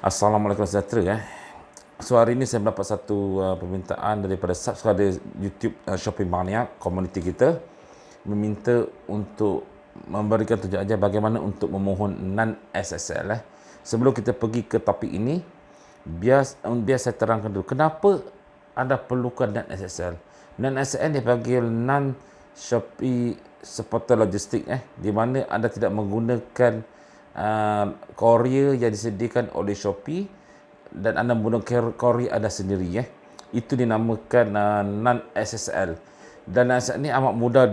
Assalamualaikum sejahtera. So hari ini saya mendapat satu permintaan daripada subscriber YouTube Shopping Mania, komuniti kita, meminta untuk memberikan tunjuk ajar bagaimana untuk memohon non SSL. Sebelum kita pergi ke topik ini, biar saya terangkan dulu kenapa anda perlukan non SSL. Non SSL dipanggil non Shopee Supporter Logistik, di mana anda tidak menggunakan kourier yang disediakan oleh Shopee dan anda menggunakan kourier anda sendiri. Itu dinamakan non-SSL. Dan SSL ni amat mudah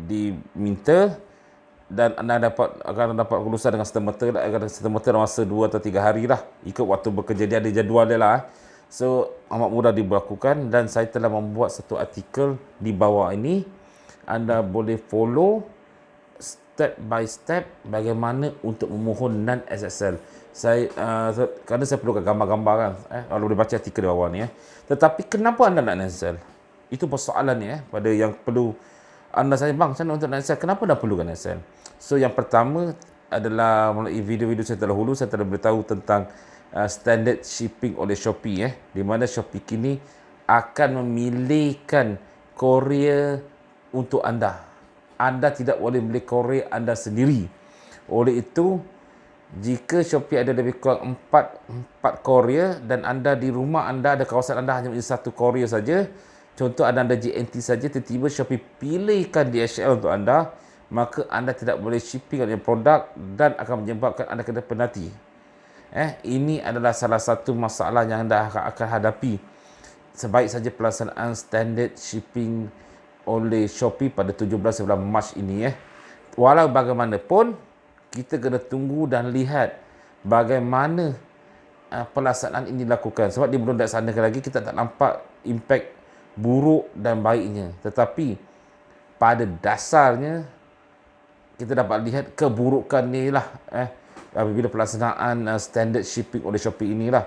diminta dan anda akan dapat kelulusan dengan serta-merta dalam masa 2 atau 3 hari lah. Ikut waktu bekerja dia ada jadual dia lah. So amat mudah dilakukan dan saya telah membuat satu artikel di bawah ini. Anda boleh follow step by step bagaimana untuk memohon non SSL. Kerana saya perlukan gambar-gambar kan, kalau boleh baca artikel di bawah ni. Tetapi kenapa anda nak non SSL? Itu persoalan ni pada yang perlu anda saya bang, saya untuk non SSL, kenapa anda perlukan non SSL? So yang pertama adalah melalui video-video saya terdahulu saya telah beritahu tentang standard shipping oleh Shopee, di mana Shopee kini akan memilihkan kourier untuk anda. Anda tidak boleh beli kourier anda sendiri. Oleh itu, jika Shopee ada lebih kurang 4 kourier dan anda di rumah anda, ada kawasan anda hanya memiliki satu kourier saja, contoh anda JNT saja, tiba-tiba Shopee pilihkan DHL untuk anda, maka anda tidak boleh shipping produk dan akan menyebabkan anda kena penalti. Ini adalah salah satu masalah yang anda akan hadapi sebaik saja pelaksanaan standard shipping oleh Shopee pada 17 bulan Mac ini. Walau bagaimanapun, kita kena tunggu dan lihat bagaimana pelaksanaan ini dilakukan. Sebab dia belum dilaksanakan lagi, kita tak nampak impak buruk dan baiknya. Tetapi pada dasarnya, kita dapat lihat keburukan ni lah apabila pelaksanaan standard shipping oleh Shopee inilah.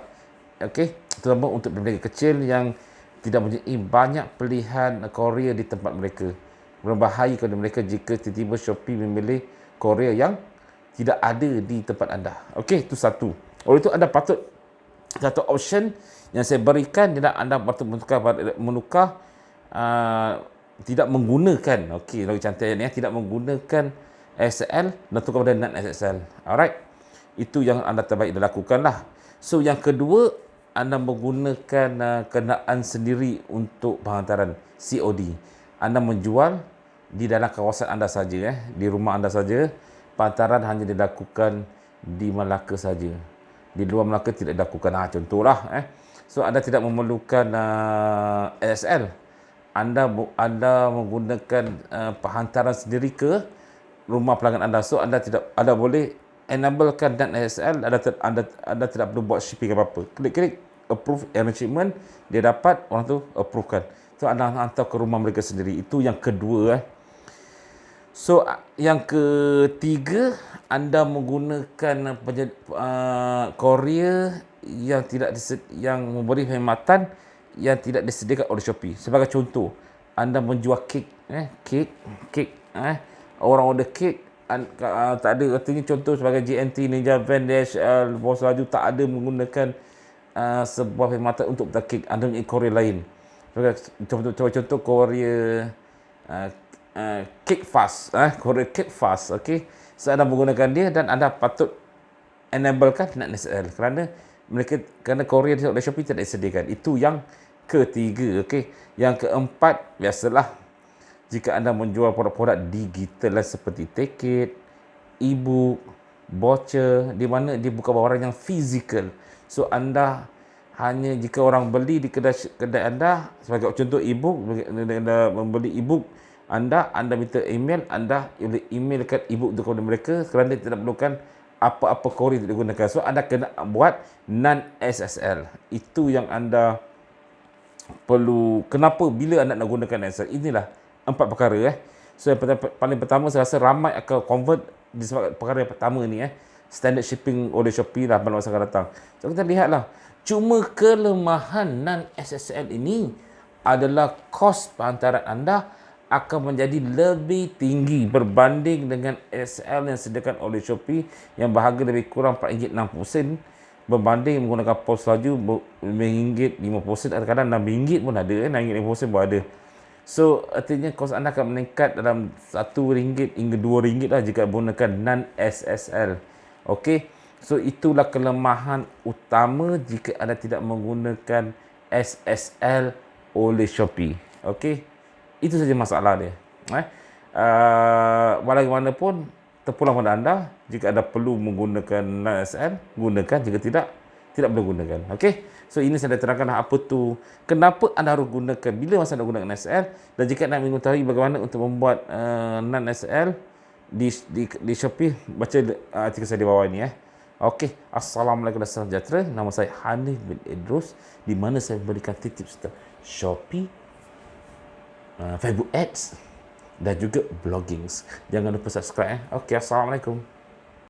Terutama untuk mereka kecil yang tidak mempunyai banyak pilihan kourier di tempat mereka. Berbahaya kepada mereka jika tiba-tiba Shopee memilih kourier yang tidak ada di tempat anda. Itu satu. Oleh itu anda patut, satu option yang saya berikan adalah anda patut menukar tidak menggunakan, lagi cantik ni, tidak menggunakan SSL dan tukar pada non SSL. Alright. Itu yang anda terbaik dilakukan lah. So yang kedua, anda menggunakan kenderaan sendiri untuk penghantaran COD. Anda menjual di dalam kawasan anda saja, di rumah anda saja. Penghantaran hanya dilakukan di Melaka saja. Di luar Melaka tidak dilakukan. Contohlah. So anda tidak memerlukan SSL. Anda menggunakan penghantaran sendiri ke rumah pelanggan anda. So anda boleh enablekan dan SSL. Anda tidak perlu buat shipping apa-apa. Klik approve arrangement, dia dapat, orang tu approvekan. So anda hantar ke rumah mereka sendiri. Itu yang kedua. So yang ketiga, anda menggunakan kourier yang memberi perkhidmatan yang tidak disediakan oleh Shopee. Sebagai contoh, anda menjual kek, orang order kek, tak ada, artinya contoh sebagai JNT, Ninja Van, DHL, Bos Laju tak ada menggunakan sebuah perkhidmatan untuk kek. Anda mempunyai kourier lain. Contoh kourier Cake Fast, kourier Cake Fast. So anda menggunakan dia dan anda patut enablekan non SSL kerana kourier oleh Shopee tidak disediakan. Itu yang ketiga. Yang keempat, biasalah, jika anda menjual produk-produk digital seperti tiket, e-book, voucher, di mana dia bukan barang yang fizikal. So anda hanya jika orang beli di kedai anda, sebagai contoh e-book, anda membeli e-book, anda minta email, anda boleh emailkan e-book itu kepada mereka kerana dia tidak perlukan apa-apa kourier yang digunakan. So anda kena buat non SSL. Itu yang anda perlu. Kenapa bila anda nak gunakan SSL? Inilah 4 perkara. So yang paling pertama, saya rasa ramai akan convert disebabkan perkara yang pertama ni, standard shipping oleh Shopee lah pada masa akan datang. So kita lihatlah, cuma kelemahan non SSL ini adalah kos penghantaran anda akan menjadi lebih tinggi berbanding dengan SL yang disediakan oleh Shopee yang berharga lebih kurang RM4.60 berbanding menggunakan pos laju RM5.50, kadang-kadang RM6 pun ada, RM6.50 pun ada. So artinya kos anda akan meningkat dalam RM1 hingga RM2 lah jika menggunakan non SSL. Okey. So itulah kelemahan utama jika anda tidak menggunakan SSL oleh Shopee. Okey. Itu saja masalah dia. Bagaimanapun terpulang pada anda. Jika anda perlu menggunakan NSL, gunakan. Jika tidak, tidak perlu gunakan. Okey. So ini saya dah terangkan apa tu, kenapa anda harus gunakan, bila masa anda gunakan NSL, dan jika anda ingin mengetahui bagaimana untuk membuat non-SL di Shopee, baca artikel saya di bawah ini. Okey. Assalamualaikum warahmatullahi wabarakatuh. Nama saya Hanif bin Idrus, di mana saya memberikan tips tentang Shopee, Facebook Ads dan juga blogging. Jangan lupa subscribe. Okey, assalamualaikum.